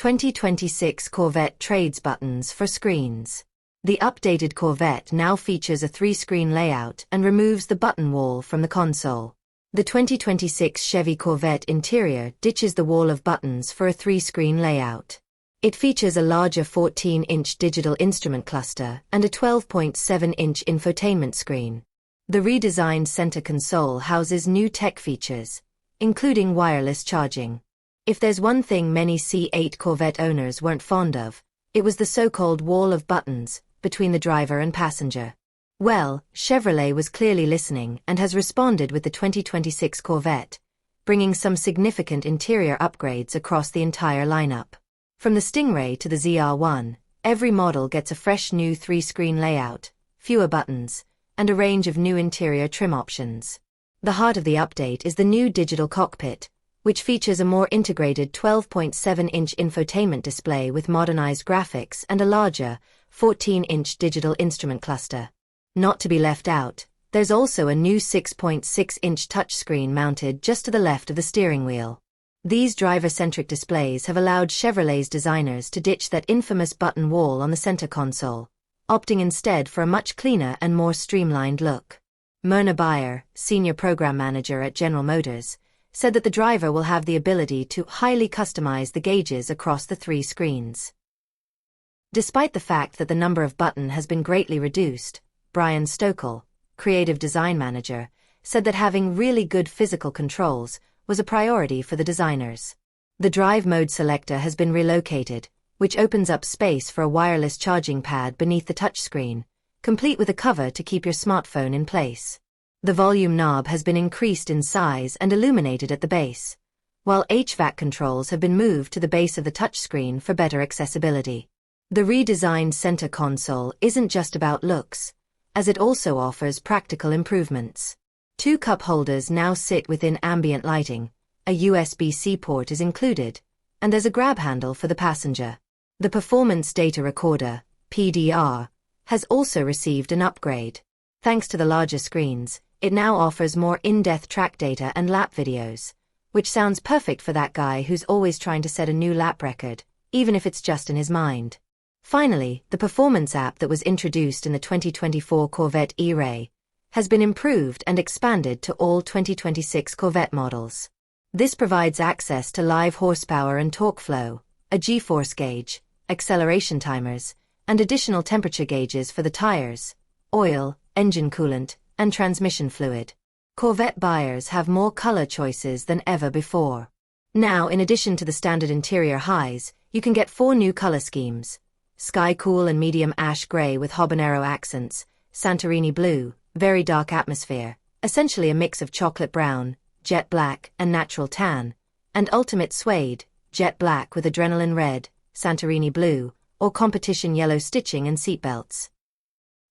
2026 Corvette trades buttons for screens. The updated Corvette now features a 3-screen layout and removes the button wall from the console. The 2026 Chevy Corvette interior ditches the wall of buttons for a 3-screen layout. It features a larger 14-inch digital instrument cluster and a 12.7-inch infotainment screen. The redesigned center console houses new tech features, including wireless charging. If there's one thing many C8 Corvette owners weren't fond of, it was the so-called wall of buttons between the driver and passenger. Well, Chevrolet was clearly listening and has responded with the 2026 Corvette, bringing some significant interior upgrades across the entire lineup. From the Stingray to the ZR1, every model gets a fresh new 3-screen layout, fewer buttons, and a range of new interior trim options. The heart of the update is the new digital cockpit, which features a more integrated 12.7-inch infotainment display with modernized graphics and a larger, 14-inch digital instrument cluster. Not to be left out, there's also a new 6.6-inch touchscreen mounted just to the left of the steering wheel. These driver-centric displays have allowed Chevrolet's designers to ditch that infamous button wall on the center console, opting instead for a much cleaner and more streamlined look. Myrna Bayer, senior program manager at General Motors, said that the driver will have the ability to highly customize the gauges across the 3 screens. Despite the fact that the number of buttons has been greatly reduced, Brian Stokel, creative design manager, said that having really good physical controls was a priority for the designers. The drive mode selector has been relocated, which opens up space for a wireless charging pad beneath the touchscreen, complete with a cover to keep your smartphone in place. The volume knob has been increased in size and illuminated at the base, while HVAC controls have been moved to the base of the touchscreen for better accessibility. The redesigned center console isn't just about looks, as it also offers practical improvements. 2 cup holders now sit within ambient lighting, a USB-C port is included, and there's a grab handle for the passenger. The Performance Data Recorder, PDR, has also received an upgrade. Thanks to the larger screens, it now offers more in-depth track data and lap videos, which sounds perfect for that guy who's always trying to set a new lap record, even if it's just in his mind. Finally, the Performance app that was introduced in the 2024 Corvette E-Ray has been improved and expanded to all 2026 Corvette models. This provides access to live horsepower and torque flow, a G-force gauge, acceleration timers, and additional temperature gauges for the tires, oil, engine coolant, and transmission fluid. Corvette buyers have more color choices than ever before. Now, in addition to the standard interior highs, you can get 4 new color schemes: Sky Cool and Medium Ash Gray with Habanero accents, Santorini Blue, Very Dark Atmosphere, essentially a mix of chocolate brown, jet black, and natural tan, and Ultimate Suede, jet black with Adrenaline Red, Santorini Blue, or competition yellow stitching and seatbelts.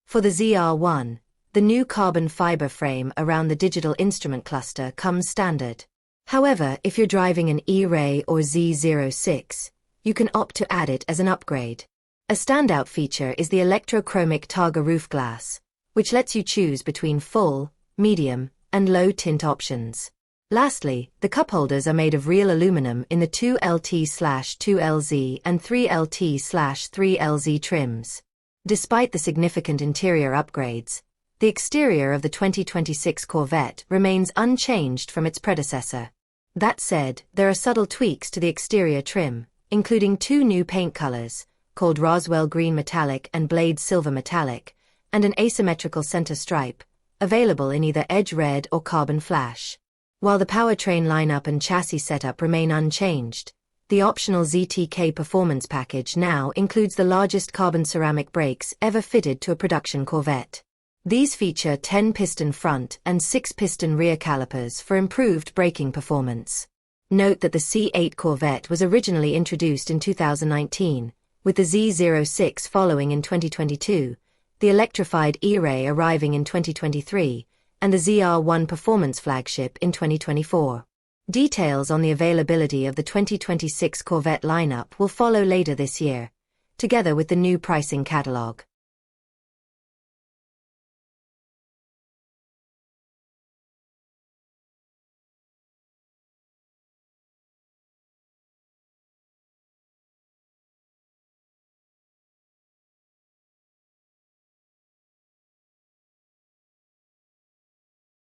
For the ZR1, the new carbon fiber frame around the digital instrument cluster comes standard. However, if you're driving an E-Ray or Z06, you can opt to add it as an upgrade. A standout feature is the electrochromic Targa roof glass, which lets you choose between full, medium, and low tint options. Lastly, the cup holders are made of real aluminum in the 2LT/2LZ and 3LT/3LZ trims. Despite the significant interior upgrades, the exterior of the 2026 Corvette remains unchanged from its predecessor. That said, there are subtle tweaks to the exterior trim, including 2 new paint colors, called Roswell Green Metallic and Blade Silver Metallic, and an asymmetrical center stripe, available in either Edge Red or Carbon Flash. While the powertrain lineup and chassis setup remain unchanged, the optional ZTK Performance package now includes the largest carbon ceramic brakes ever fitted to a production Corvette. These feature 10-piston front and 6-piston rear calipers for improved braking performance. Note that the C8 Corvette was originally introduced in 2019, with the Z06 following in 2022, the electrified E-Ray arriving in 2023, and the ZR1 Performance flagship in 2024. Details on the availability of the 2026 Corvette lineup will follow later this year, together with the new pricing catalog.